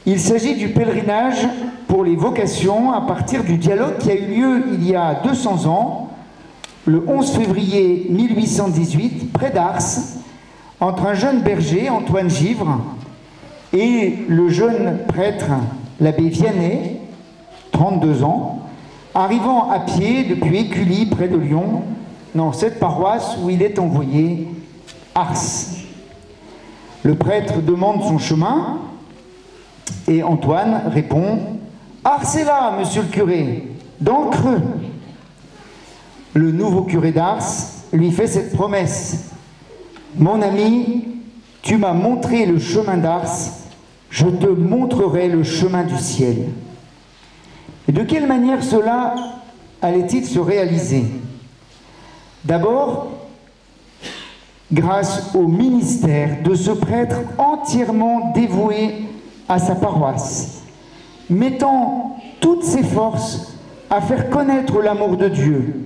Il s'agit du pèlerinage pour les vocations à partir du dialogue qui a eu lieu il y a 200 ans, le 11 février 1818, près d'Ars, entre un jeune berger, Antoine Givre, et le jeune prêtre, l'abbé Vianney, 32 ans, arrivant à pied depuis Écully, près de Lyon, dans cette paroisse où il est envoyé, Ars. Le prêtre demande son chemin et Antoine répond « Ars est là, monsieur le curé, dans le creux ». Le nouveau curé d'Ars lui fait cette promesse « Mon ami, tu m'as montré le chemin d'Ars, je te montrerai le chemin du ciel ». Et de quelle manière cela allait-il se réaliser? D'abord, grâce au ministère de ce prêtre entièrement dévoué à sa paroisse, mettant toutes ses forces à faire connaître l'amour de Dieu,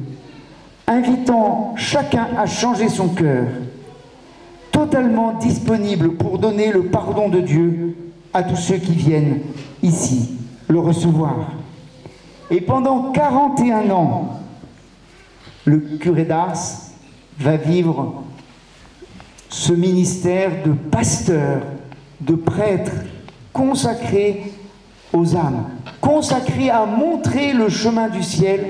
invitant chacun à changer son cœur, totalement disponible pour donner le pardon de Dieu à tous ceux qui viennent ici le recevoir. Et pendant 41 ans, le curé d'Ars va vivre ce ministère de pasteur, de prêtre, consacré aux âmes, consacré à montrer le chemin du ciel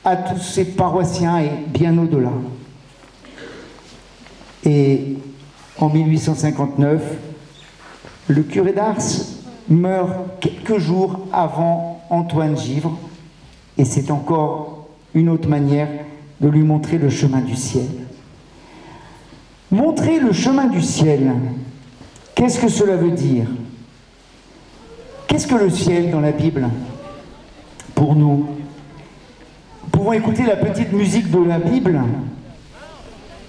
à tous ses paroissiens et bien au-delà. Et en 1859, le curé d'Ars meurt quelques jours avant Antoine Givre, et c'est encore une autre manière de lui montrer le chemin du ciel. Montrer le chemin du ciel, qu'est-ce que cela veut dire? Qu'est-ce que le ciel dans la Bible pour nous? Nous pouvons écouter la petite musique de la Bible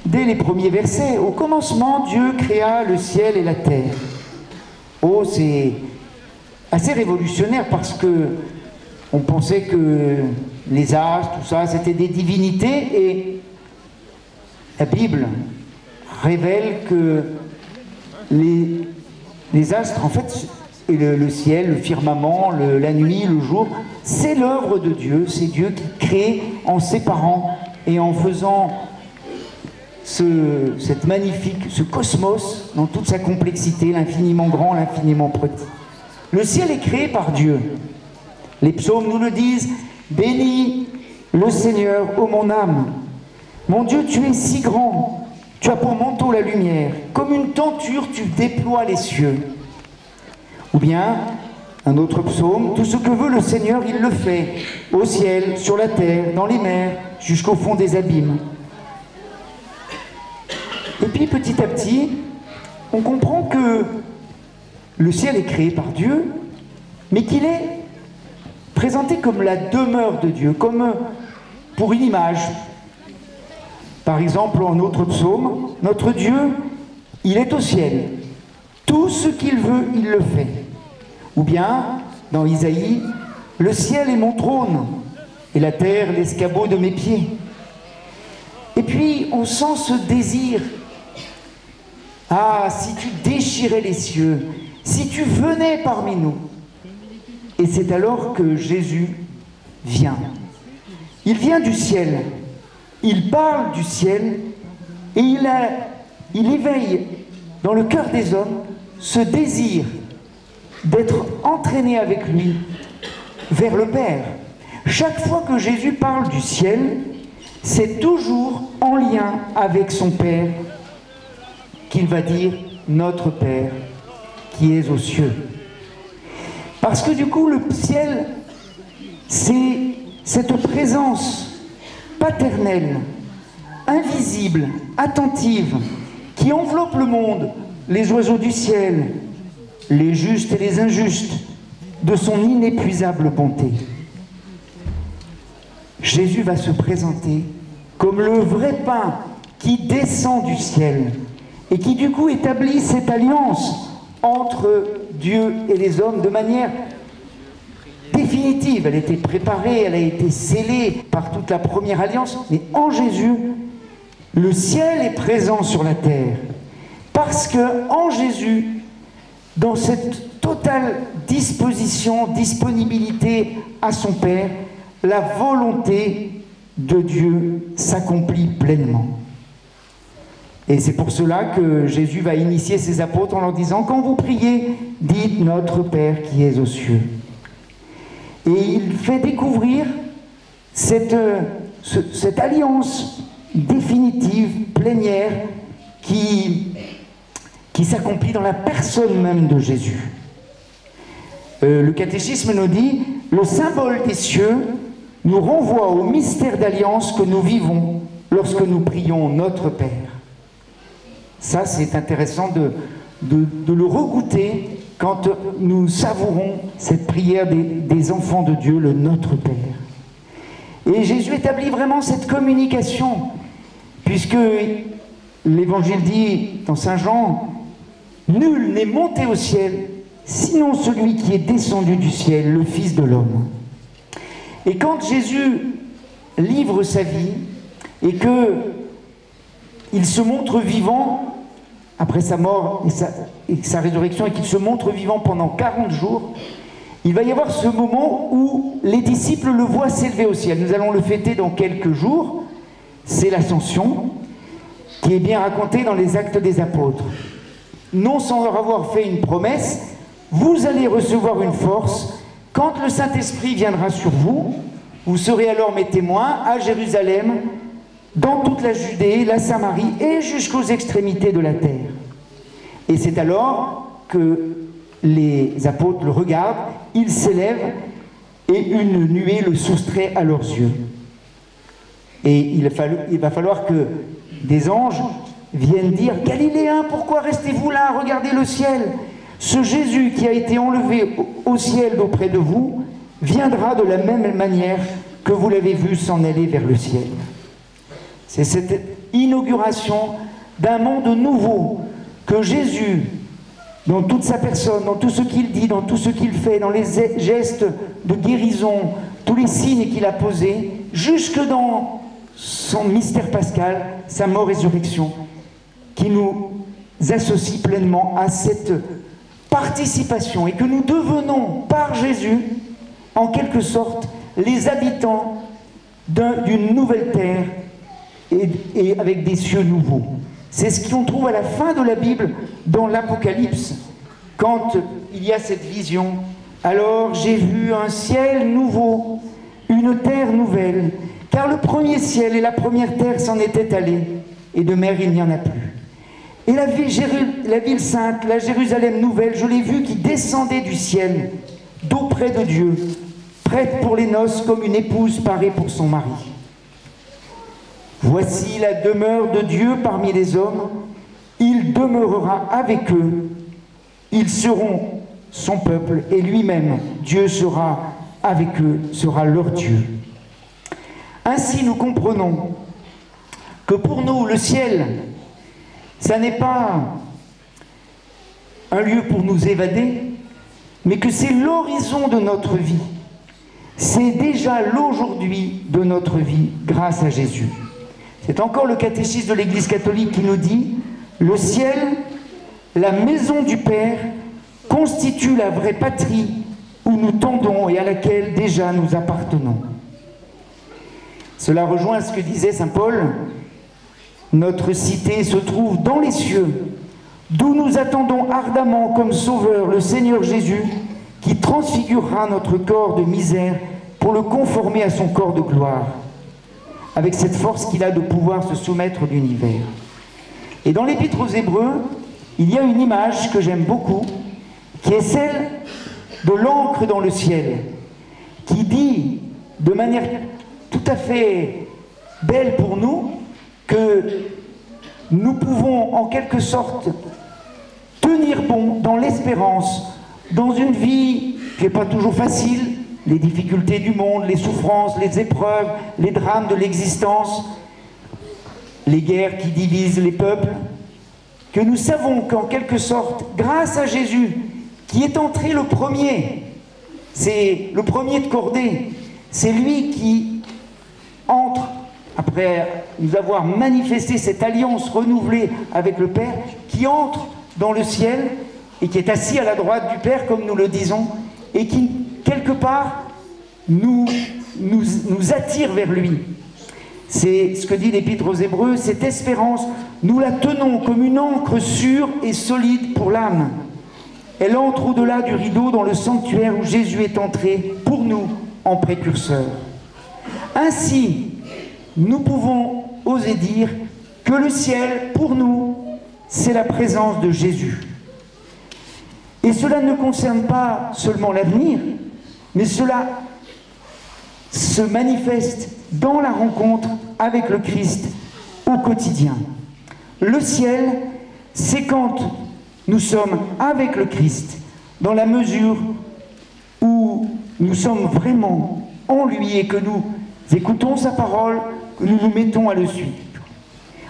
dès les premiers versets. Au commencement, Dieu créa le ciel et la terre. Oh, c'est assez révolutionnaire parce que on pensait que les astres, tout ça, c'était des divinités, et la Bible révèle que les astres, en fait, et le ciel, le firmament, la nuit, le jour, c'est l'œuvre de Dieu. C'est Dieu qui crée en séparant et en faisant ce cosmos dans toute sa complexité, l'infiniment grand, l'infiniment petit. Le ciel est créé par Dieu. Les psaumes nous le disent. Bénis le Seigneur, ô mon âme. Mon Dieu, tu es si grand. Tu as pour manteau la lumière. Comme une tenture, tu déploies les cieux. Ou bien, un autre psaume, tout ce que veut le Seigneur, il le fait. Au ciel, sur la terre, dans les mers, jusqu'au fond des abîmes. Et puis, petit à petit, on comprend que le ciel est créé par Dieu, mais qu'il est présenté comme la demeure de Dieu, comme pour une image. Par exemple, en autre psaume, notre Dieu, il est au ciel. Tout ce qu'il veut, il le fait. Ou bien, dans Isaïe, le ciel est mon trône, et la terre l'escabeau de mes pieds. Et puis, on sent ce désir. Ah, si tu déchirais les cieux, si tu venais parmi nous. Et c'est alors que Jésus vient. Il vient du ciel, il parle du ciel, et il éveille dans le cœur des hommes ce désir d'être entraîné avec lui vers le Père. Chaque fois que Jésus parle du ciel, c'est toujours en lien avec son Père qu'il va dire « Notre Père qui es aux cieux ». Parce que du coup, le ciel, c'est cette présence paternelle, invisible, attentive, qui enveloppe le monde, les oiseaux du ciel, les justes et les injustes, de son inépuisable bonté. Jésus va se présenter comme le vrai pain qui descend du ciel et qui du coup établit cette alliance entre Dieu et les hommes de manière définitive. Elle a été préparée, elle a été scellée par toute la première alliance, mais en Jésus, le ciel est présent sur la terre, parce que en Jésus, dans cette totale disposition, disponibilité à son Père, la volonté de Dieu s'accomplit pleinement. Et c'est pour cela que Jésus va initier ses apôtres en leur disant, quand vous priez, dites notre Père qui es aux cieux. Et il fait découvrir cette alliance définitive, plénière, qui s'accomplit dans la personne même de Jésus. Le catéchisme nous dit, le symbole des cieux nous renvoie au mystère d'alliance que nous vivons lorsque nous prions notre Père. Ça, c'est intéressant de le regoûter quand nous savourons cette prière des enfants de Dieu, le Notre Père. Et Jésus établit vraiment cette communication, puisque l'Évangile dit dans Saint Jean, « Nul n'est monté au ciel, sinon celui qui est descendu du ciel, le Fils de l'homme. » Et quand Jésus livre sa vie, et qu'il se montre vivant, après sa mort et sa résurrection, et qu'il se montre vivant pendant 40 jours, il va y avoir ce moment où les disciples le voient s'élever au ciel. Nous allons le fêter dans quelques jours. C'est l'Ascension, qui est bien racontée dans les Actes des Apôtres. Non sans leur avoir fait une promesse, vous allez recevoir une force quand le Saint-Esprit viendra sur vous. Vous serez alors mes témoins à Jérusalem, dans toute la Judée, la Samarie et jusqu'aux extrémités de la terre. Et c'est alors que les apôtres le regardent, ils s'élèvent et une nuée le soustrait à leurs yeux. Et il va falloir que des anges viennent dire « Galiléens, pourquoi restez-vous là à regarder le ciel? Ce Jésus qui a été enlevé au ciel d'auprès de vous viendra de la même manière que vous l'avez vu s'en aller vers le ciel. » C'est cette inauguration d'un monde nouveau que Jésus, dans toute sa personne, dans tout ce qu'il dit, dans tout ce qu'il fait, dans les gestes de guérison, tous les signes qu'il a posés, jusque dans son mystère pascal, sa mort-résurrection, qui nous associe pleinement à cette participation et que nous devenons par Jésus, en quelque sorte, les habitants d'une nouvelle terre et avec des cieux nouveaux. C'est ce qu'on trouve à la fin de la Bible dans l'Apocalypse, quand il y a cette vision. Alors j'ai vu un ciel nouveau, une terre nouvelle, car le premier ciel et la première terre s'en étaient allés, et de mer il n'y en a plus. Et la ville sainte, la Jérusalem nouvelle, je l'ai vue qui descendait du ciel, d'auprès de Dieu, prête pour les noces comme une épouse parée pour son mari. Voici la demeure de Dieu parmi les hommes, il demeurera avec eux, ils seront son peuple, et lui-même, Dieu sera avec eux, sera leur Dieu. Ainsi nous comprenons que pour nous, le ciel, ça n'est pas un lieu pour nous évader, mais que c'est l'horizon de notre vie. C'est déjà l'aujourd'hui de notre vie grâce à Jésus. C'est encore le catéchisme de l'Église catholique qui nous dit « Le ciel, la maison du Père, constitue la vraie patrie où nous tendons et à laquelle déjà nous appartenons. » Cela rejoint ce que disait saint Paul. Notre cité se trouve dans les cieux, d'où nous attendons ardemment comme sauveur le Seigneur Jésus, qui transfigurera notre corps de misère pour le conformer à son corps de gloire, avec cette force qu'il a de pouvoir se soumettre à l'univers. Et dans l'Épître aux Hébreux, il y a une image que j'aime beaucoup, qui est celle de l'ancre dans le ciel, qui dit de manière tout à fait belle pour nous que nous pouvons en quelque sorte tenir bon dans l'espérance, dans une vie qui n'est pas toujours facile, les difficultés du monde, les souffrances, les épreuves, les drames de l'existence, les guerres qui divisent les peuples, que nous savons qu'en quelque sorte, grâce à Jésus, qui est entré le premier, c'est le premier de cordée, c'est lui qui entre, après nous avoir manifesté cette alliance renouvelée avec le Père, qui entre dans le ciel et qui est assis à la droite du Père, comme nous le disons, et qui, quelque part, nous attire vers lui. C'est ce que dit l'Épître aux Hébreux, cette espérance, nous la tenons comme une ancre sûre et solide pour l'âme. Elle entre au-delà du rideau dans le sanctuaire où Jésus est entré pour nous en précurseur. Ainsi, nous pouvons oser dire que le ciel, pour nous, c'est la présence de Jésus. Et cela ne concerne pas seulement l'avenir, mais cela se manifeste dans la rencontre avec le Christ au quotidien. Le ciel, c'est quand nous sommes avec le Christ, dans la mesure où nous sommes vraiment en lui et que nous écoutons sa parole, que nous nous mettons à le suivre.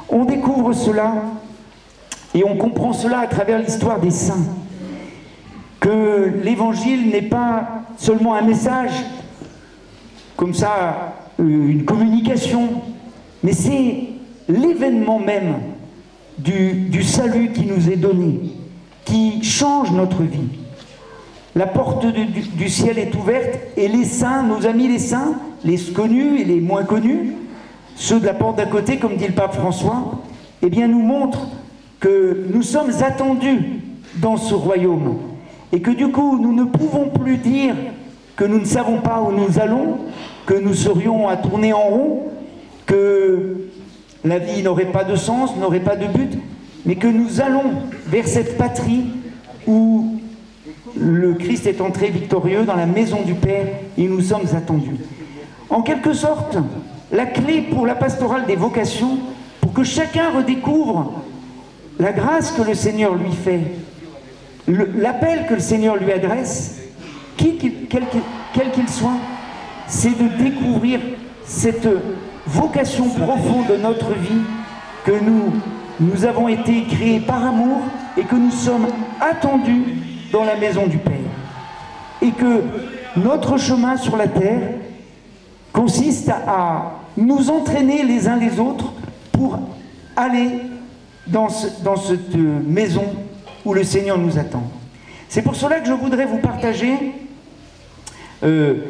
On découvre cela et on comprend cela à travers l'histoire des saints, que l'évangile n'est pas seulement un message, comme ça, une communication, mais c'est l'événement même du salut qui nous est donné, qui change notre vie. La porte du ciel est ouverte et les saints, nos amis les saints, les connus et les moins connus, ceux de la porte d'à côté, comme dit le pape François, eh bien nous montrent que nous sommes attendus dans ce royaume et que du coup nous ne pouvons plus dire que nous ne savons pas où nous allons, que nous serions à tourner en rond, que la vie n'aurait pas de sens, n'aurait pas de but, mais que nous allons vers cette patrie où le Christ est entré victorieux dans la maison du Père et nous sommes attendus. En quelque sorte, la clé pour la pastorale des vocations, pour que chacun redécouvre la grâce que le Seigneur lui fait, l'appel que le Seigneur lui adresse, quel qu'il soit, c'est de découvrir cette vocation profonde de notre vie, que nous avons été créés par amour et que nous sommes attendus dans la maison du Père. Et que notre chemin sur la terre consiste à nous entraîner les uns les autres pour aller dans cette maison où le Seigneur nous attend. C'est pour cela que je voudrais vous partager une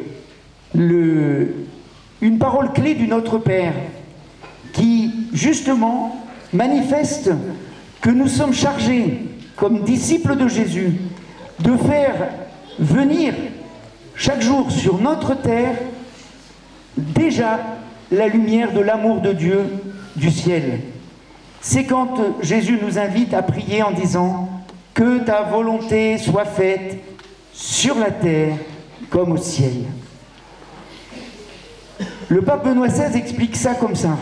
parole clé du Notre Père qui, justement, manifeste que nous sommes chargés, comme disciples de Jésus, de faire venir chaque jour sur notre terre déjà la lumière de l'amour de Dieu du ciel. C'est quand Jésus nous invite à prier en disant « Que ta volonté soit faite sur la terre comme au ciel ». Le pape Benoît XVI explique ça comme ça.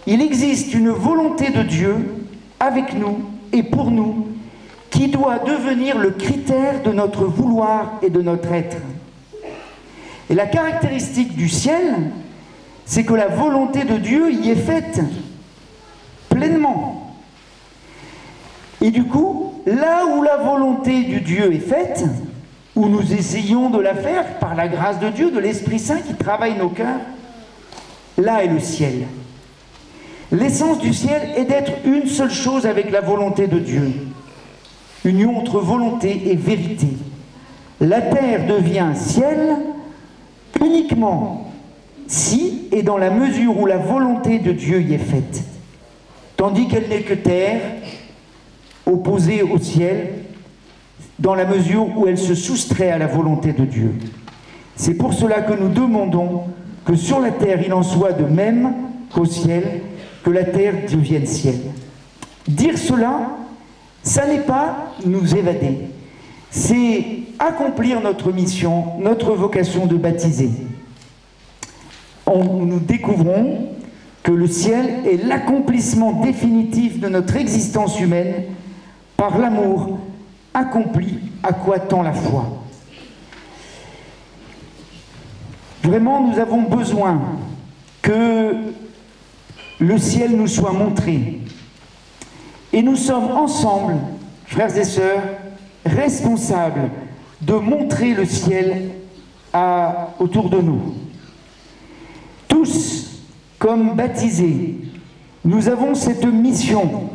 Il existe une volonté de Dieu avec nous et pour nous qui doit devenir le critère de notre vouloir et de notre être. Et la caractéristique du ciel, c'est que la volonté de Dieu y est faite pleinement. Et du coup, là où la volonté du Dieu est faite, où nous essayons de la faire par la grâce de Dieu, de l'Esprit Saint qui travaille nos cœurs, là est le ciel. L'essence du ciel est d'être une seule chose avec la volonté de Dieu. Union entre volonté et vérité. La terre devient ciel uniquement si et dans la mesure où la volonté de Dieu y est faite. Tandis qu'elle n'est que terre, opposée au ciel, dans la mesure où elle se soustrait à la volonté de Dieu. C'est pour cela que nous demandons que sur la terre il en soit de même qu'au ciel, que la terre devienne ciel. Dire cela, ça n'est pas nous évader, c'est accomplir notre mission, notre vocation de baptiser. Nous découvrons que le ciel est l'accomplissement définitif de notre existence humaine par l'amour accompli à quoi tend la foi. Vraiment, nous avons besoin que le ciel nous soit montré. Et nous sommes ensemble, frères et sœurs, responsables de montrer le ciel autour de nous. Tous, comme baptisés, nous avons cette mission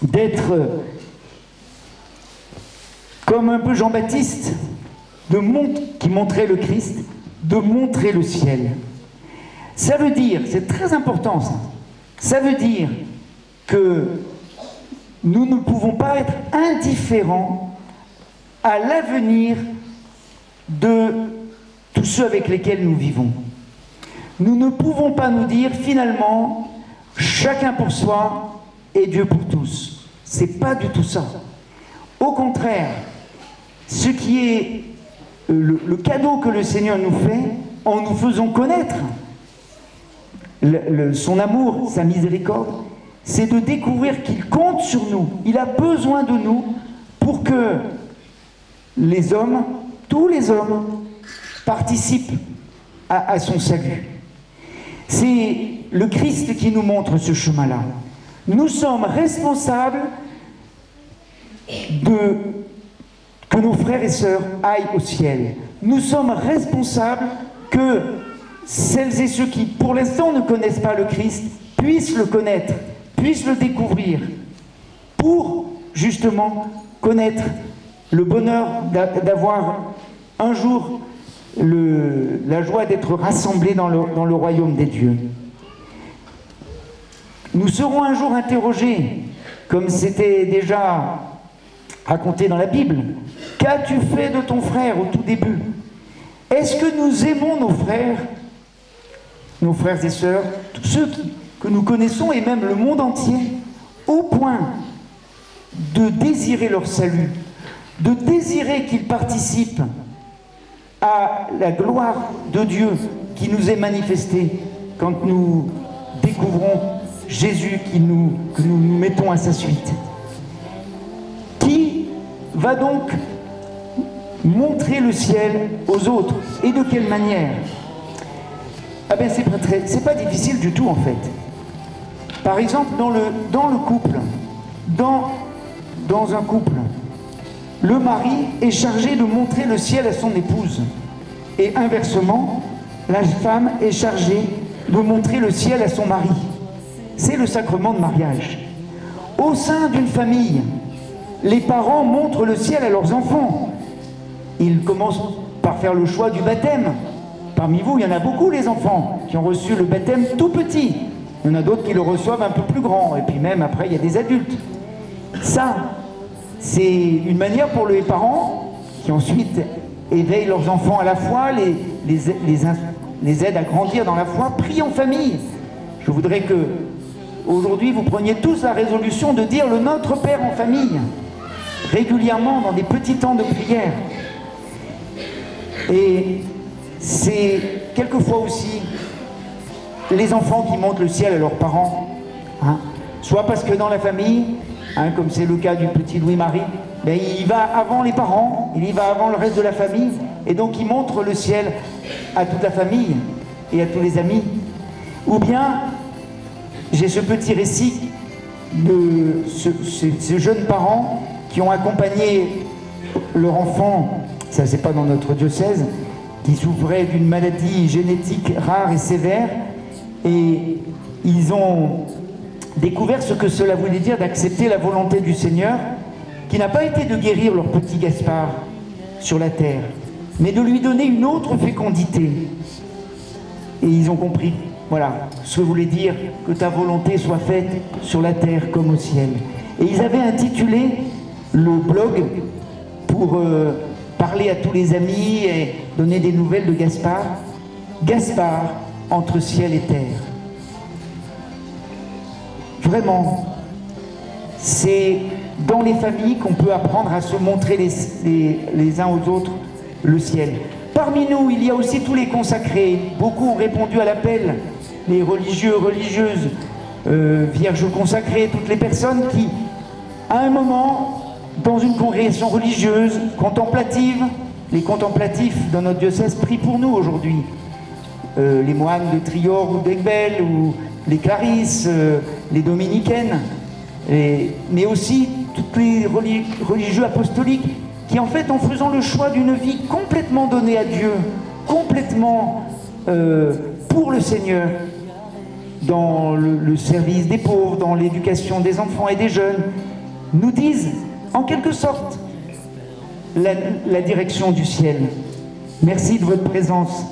d'être comme un peu Jean-Baptiste, qui montrait le Christ, de montrer le ciel. Ça veut dire, c'est très important ça, ça veut dire que nous ne pouvons pas être indifférents à l'avenir de tous ceux avec lesquels nous vivons. Nous ne pouvons pas nous dire finalement chacun pour soi et Dieu pour tous. C'est pas du tout ça. Au contraire, ce qui est le cadeau que le Seigneur nous fait en nous faisant connaître son amour, sa miséricorde, c'est de découvrir qu'il compte sur nous. Il a besoin de nous pour que les hommes, tous les hommes, participent à son salut. C'est le Christ qui nous montre ce chemin-là. Nous sommes responsables que nos frères et sœurs aillent au ciel. Nous sommes responsables que celles et ceux qui, pour l'instant, ne connaissent pas le Christ, puissent le connaître, puissent le découvrir, pour justement connaître le bonheur d'avoir un jour la joie d'être rassemblés dans le royaume des dieux. Nous serons un jour interrogés, comme c'était déjà raconté dans la Bible. Qu'as-tu fait de ton frère au tout début? Est-ce que nous aimons nos frères et sœurs, tous ceux que nous connaissons et même le monde entier, au point de désirer leur salut, de désirer qu'ils participent à la gloire de Dieu qui nous est manifestée quand nous découvrons Jésus que nous nous mettons à sa suite? Qui va donc montrer le ciel aux autres? Et de quelle manière? Ah ben c'est pas difficile du tout en fait. Par exemple, dans le couple, dans un couple, le mari est chargé de montrer le ciel à son épouse. Et inversement, la femme est chargée de montrer le ciel à son mari. C'est le sacrement de mariage. Au sein d'une famille, les parents montrent le ciel à leurs enfants. Ils commencent par faire le choix du baptême. Parmi vous, il y en a beaucoup, les enfants, qui ont reçu le baptême tout petit. Il y en a d'autres qui le reçoivent un peu plus grand. Et puis même, après, il y a des adultes. Ça, c'est une manière pour les parents qui ensuite éveillent leurs enfants à la foi, les aident à grandir dans la foi, prient en famille. Je voudrais que aujourd'hui vous preniez tous la résolution de dire le Notre Père en famille, régulièrement dans des petits temps de prière. Et c'est quelquefois aussi les enfants qui montrent le ciel à leurs parents, hein, soit parce que dans la famille, hein, comme c'est le cas du petit Louis-Marie, ben, il va avant les parents, il y va avant le reste de la famille, et donc il montre le ciel à toute la famille et à tous les amis. Ou bien, j'ai ce petit récit de ces jeunes parents qui ont accompagné leur enfant, ça c'est pas dans notre diocèse, qui souffrait d'une maladie génétique rare et sévère, et ils ont découvert ce que cela voulait dire d'accepter la volonté du Seigneur, qui n'a pas été de guérir leur petit Gaspard sur la terre, mais de lui donner une autre fécondité. Et ils ont compris, voilà, ce que voulait dire que ta volonté soit faite sur la terre comme au ciel. Et ils avaient intitulé le blog pour parler à tous les amis et donner des nouvelles de Gaspard, Gaspard entre ciel et terre. Vraiment, c'est dans les familles qu'on peut apprendre à se montrer les uns aux autres le ciel. Parmi nous, il y a aussi tous les consacrés. Beaucoup ont répondu à l'appel, les religieux, religieuses, vierges consacrées, toutes les personnes qui, à un moment, dans une congrégation religieuse, contemplative, les contemplatifs dans notre diocèse prient pour nous aujourd'hui. Les moines de Trior ou d'Aiguebel, ou les Clarisses, les dominicaines, mais aussi tous les religieux apostoliques qui, en fait, en faisant le choix d'une vie complètement donnée à Dieu, complètement pour le Seigneur, dans le service des pauvres, dans l'éducation des enfants et des jeunes, nous disent, en quelque sorte, la direction du ciel. Merci de votre présence.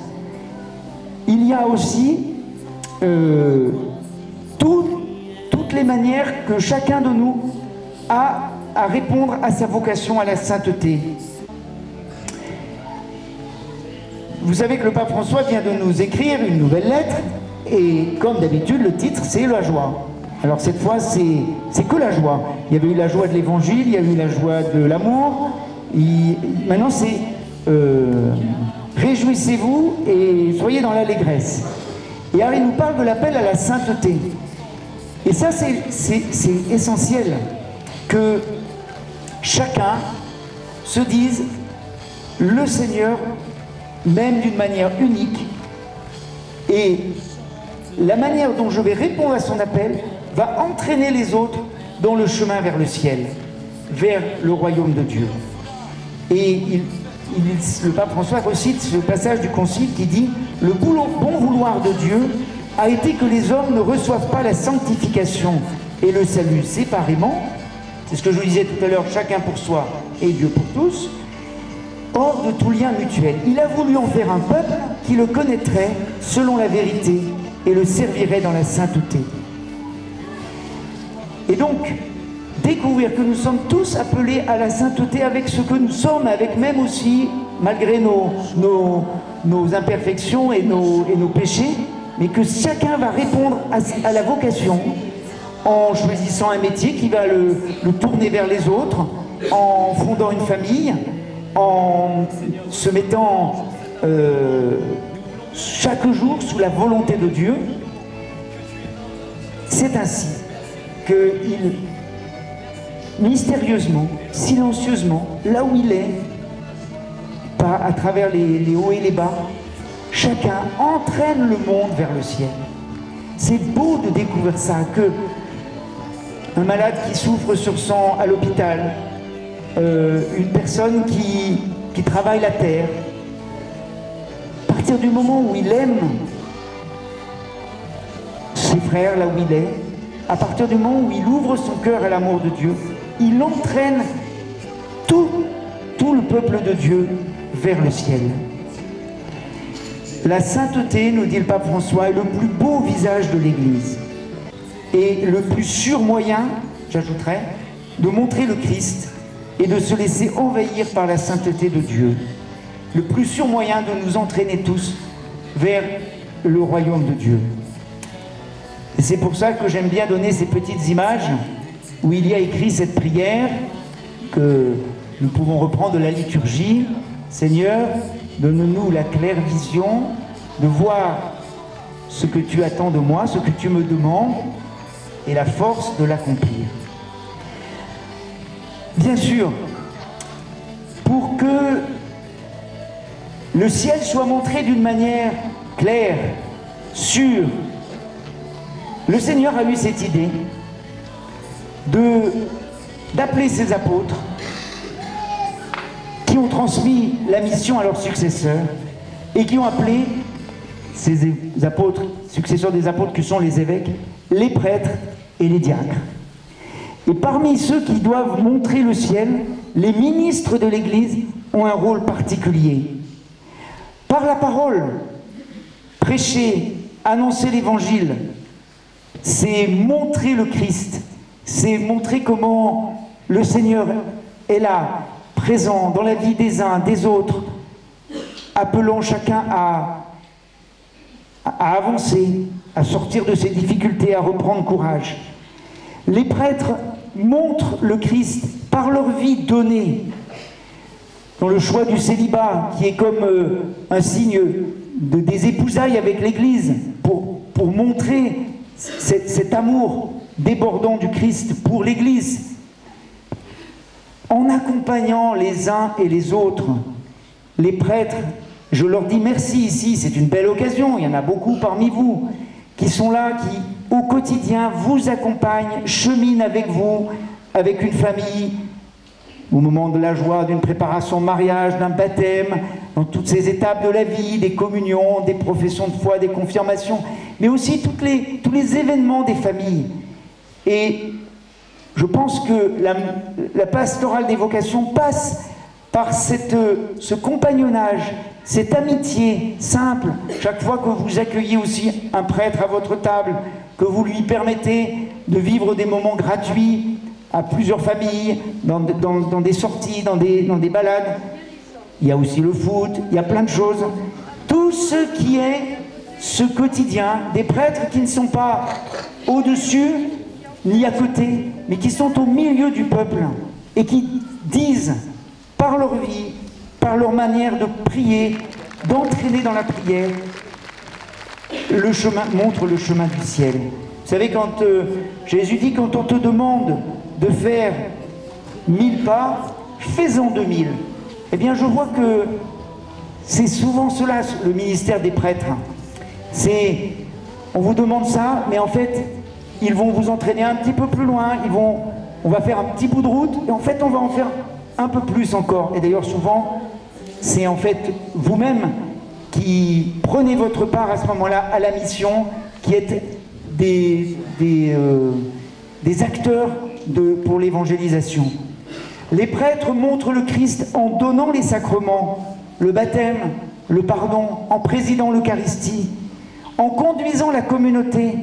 Il y a aussi toutes les manières que chacun de nous a à répondre à sa vocation à la sainteté. Vous savez que le pape François vient de nous écrire une nouvelle lettre et comme d'habitude le titre c'est la joie. Alors cette fois c'est que la joie. Il y avait eu la joie de l'évangile, il y a eu la joie de l'amour, maintenant c'est réjouissez-vous et soyez dans l'allégresse. Et alors il nous parle de l'appel à la sainteté. Et ça c'est essentiel que chacun se dise le Seigneur m'aime d'une manière unique et la manière dont je vais répondre à son appel va entraîner les autres dans le chemin vers le ciel, vers le royaume de Dieu. Et le pape François recite ce passage du Concile qui dit « Le bon vouloir de Dieu a été que les hommes ne reçoivent pas la sanctification et le salut séparément, c'est ce que je vous disais tout à l'heure, chacun pour soi et Dieu pour tous, hors de tout lien mutuel. Il a voulu en faire un peuple qui le connaîtrait selon la vérité et le servirait dans la sainteté. » Et donc, découvrir que nous sommes tous appelés à la sainteté avec ce que nous sommes, avec même aussi, malgré nos imperfections et nos péchés, mais que chacun va répondre à la vocation en choisissant un métier qui va le tourner vers les autres, en fondant une famille, en se mettant chaque jour sous la volonté de Dieu. C'est ainsi qu'il, mystérieusement, silencieusement, là où il est, pas à travers les hauts et les bas, chacun entraîne le monde vers le ciel. C'est beau de découvrir ça, que un malade qui souffre sur sang à l'hôpital, une personne qui travaille la terre, à partir du moment où il aime ses frères là où il est, à partir du moment où il ouvre son cœur à l'amour de Dieu, il entraîne tout le peuple de Dieu vers le ciel. La sainteté, nous dit le pape François, est le plus beau visage de l'Église et le plus sûr moyen, j'ajouterais, de montrer le Christ et de se laisser envahir par la sainteté de Dieu. Le plus sûr moyen de nous entraîner tous vers le royaume de Dieu. Et c'est pour ça que j'aime bien donner ces petites images où il y a écrit cette prière que nous pouvons reprendre de la liturgie. Seigneur, donne-nous la claire vision de voir ce que tu attends de moi, ce que tu me demandes, et la force de l'accomplir. Bien sûr, pour que le ciel soit montré d'une manière claire, sûre, le Seigneur a eu cette idée d'appeler ses apôtres qui ont transmis la mission à leurs successeurs et qui ont appelé ces apôtres, successeurs des apôtres que sont les évêques, les prêtres et les diacres. Et parmi ceux qui doivent montrer le ciel, les ministres de l'Église ont un rôle particulier. Par la parole, prêcher, annoncer l'Évangile, c'est montrer le Christ, c'est montrer comment le Seigneur est là, présent dans la vie des uns, des autres, appelant chacun à avancer, à sortir de ses difficultés, à reprendre courage. Les prêtres montrent le Christ par leur vie donnée, dans le choix du célibat, qui est comme un signe des épousailles avec l'Église, pour montrer cet amour débordant du Christ pour l'Église, en accompagnant les uns et les autres. Les prêtres, je leur dis merci ici, c'est une belle occasion, il y en a beaucoup parmi vous, qui sont là, qui au quotidien vous accompagnent, cheminent avec vous, avec une famille, au moment de la joie d'une préparation de mariage, d'un baptême, dans toutes ces étapes de la vie, des communions, des professions de foi, des confirmations, mais aussi tous les événements des familles. Et je pense que la pastorale des vocations passe par ce compagnonnage, cette amitié simple, chaque fois que vous accueillez aussi un prêtre à votre table, que vous lui permettez de vivre des moments gratuits à plusieurs familles, dans des sorties, dans des balades. Il y a aussi le foot, il y a plein de choses. Tout ce qui est ce quotidien, des prêtres qui ne sont pas au-dessus ni à côté, mais qui sont au milieu du peuple et qui disent, par leur vie, par leur manière de prier, d'entraîner dans la prière, montre le chemin du ciel. Vous savez, quand Jésus dit, quand on te demande de faire 1000 pas, fais-en 2000. Eh bien, je vois que c'est souvent cela, le ministère des prêtres. On vous demande ça, mais en fait, ils vont vous entraîner un petit peu plus loin, on va faire un petit bout de route, et en fait, on va en faire un peu plus encore. Et d'ailleurs, souvent, c'est en fait vous-même qui prenez votre part à ce moment-là à la mission, qui êtes des acteurs pour l'évangélisation. Les prêtres montrent le Christ en donnant les sacrements, le baptême, le pardon, en présidant l'Eucharistie, en conduisant la communauté,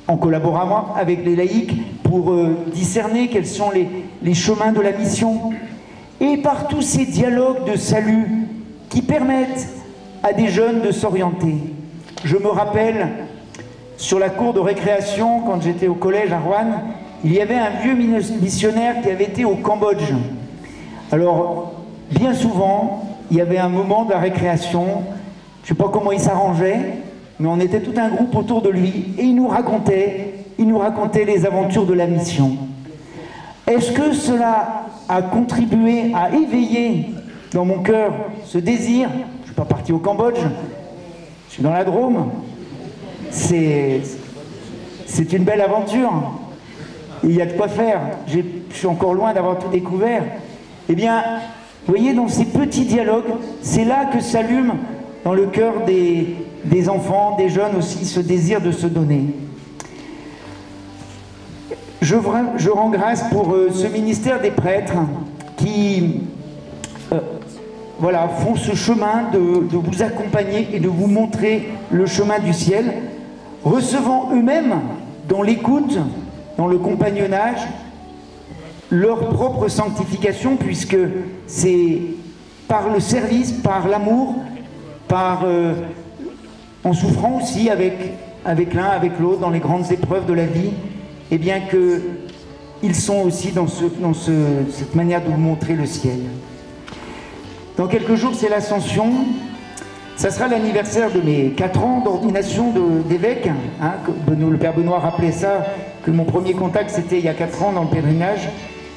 en collaborant avec les laïcs pour discerner quels sont les chemins de la mission, et par tous ces dialogues de salut qui permettent à des jeunes de s'orienter. Je me rappelle, sur la cour de récréation, quand j'étais au collège à Roanne, il y avait un vieux missionnaire qui avait été au Cambodge. Alors, bien souvent, il y avait un moment de la récréation, je ne sais pas comment il s'arrangeait, mais on était tout un groupe autour de lui, et il nous racontait les aventures de la mission. Est-ce que cela a contribué à éveiller dans mon cœur ce désir? Je ne suis pas parti au Cambodge, je suis dans la Drôme. C'est une belle aventure. Il y a de quoi faire. Je suis encore loin d'avoir tout découvert. Eh bien, vous voyez, dans ces petits dialogues, c'est là que s'allume dans le cœur des enfants, des jeunes aussi, ce désir de se donner. Je rends grâce pour ce ministère des prêtres qui font ce chemin de vous accompagner et de vous montrer le chemin du ciel, recevant eux-mêmes dans l'écoute, dans le compagnonnage, leur propre sanctification, puisque c'est par le service, par l'amour, en souffrant aussi avec l'un, avec l'autre, dans les grandes épreuves de la vie, et bien qu'ils sont aussi dans cette manière de vous montrer le ciel. Dans quelques jours, c'est l'Ascension. Ça sera l'anniversaire de mes 4 ans d'ordination d'évêque. Hein, le Père Benoît rappelait ça, que mon premier contact, c'était il y a 4 ans dans le pèlerinage.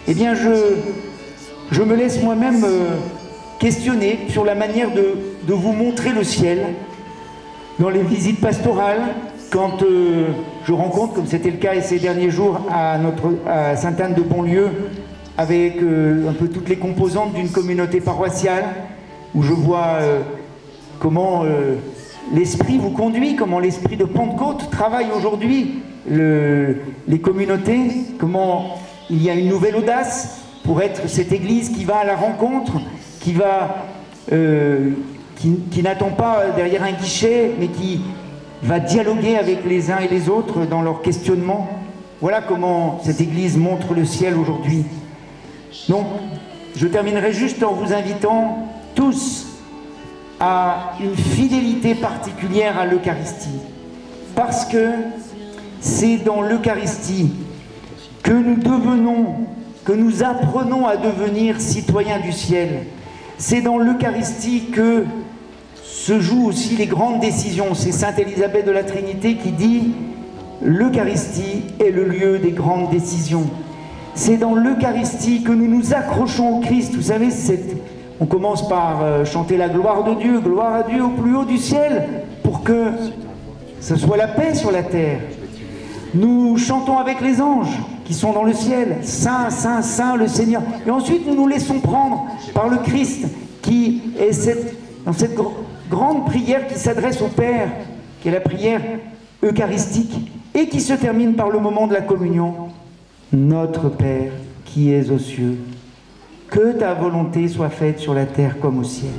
Eh bien, je me laisse moi-même questionner sur la manière de vous montrer le ciel dans les visites pastorales, quand je rencontre, comme c'était le cas ces derniers jours à Sainte-Anne-de-Bonlieu, avec un peu toutes les composantes d'une communauté paroissiale, où je vois comment l'esprit vous conduit, comment l'esprit de Pentecôte travaille aujourd'hui les communautés, comment il y a une nouvelle audace pour être cette église qui va à la rencontre, qui n'attend pas derrière un guichet, mais qui va dialoguer avec les uns et les autres dans leur questionnement. Voilà comment cette église montre le ciel aujourd'hui. Donc, je terminerai juste en vous invitant tous à une fidélité particulière à l'Eucharistie. Parce que c'est dans l'Eucharistie que nous apprenons à devenir citoyens du ciel. C'est dans l'Eucharistie que se jouent aussi les grandes décisions. C'est Sainte Élisabeth de la Trinité qui dit « L'Eucharistie est le lieu des grandes décisions ». C'est dans l'Eucharistie que nous nous accrochons au Christ. Vous savez, on commence par chanter la gloire de Dieu, gloire à Dieu au plus haut du ciel, pour que ce soit la paix sur la terre. Nous chantons avec les anges qui sont dans le ciel, Saint, Saint, Saint le Seigneur. Et ensuite, nous nous laissons prendre par le Christ qui est dans cette grande prière qui s'adresse au Père, qui est la prière eucharistique, et qui se termine par le moment de la communion. Notre Père qui es aux cieux, Que ta volonté soit faite sur la terre comme au ciel.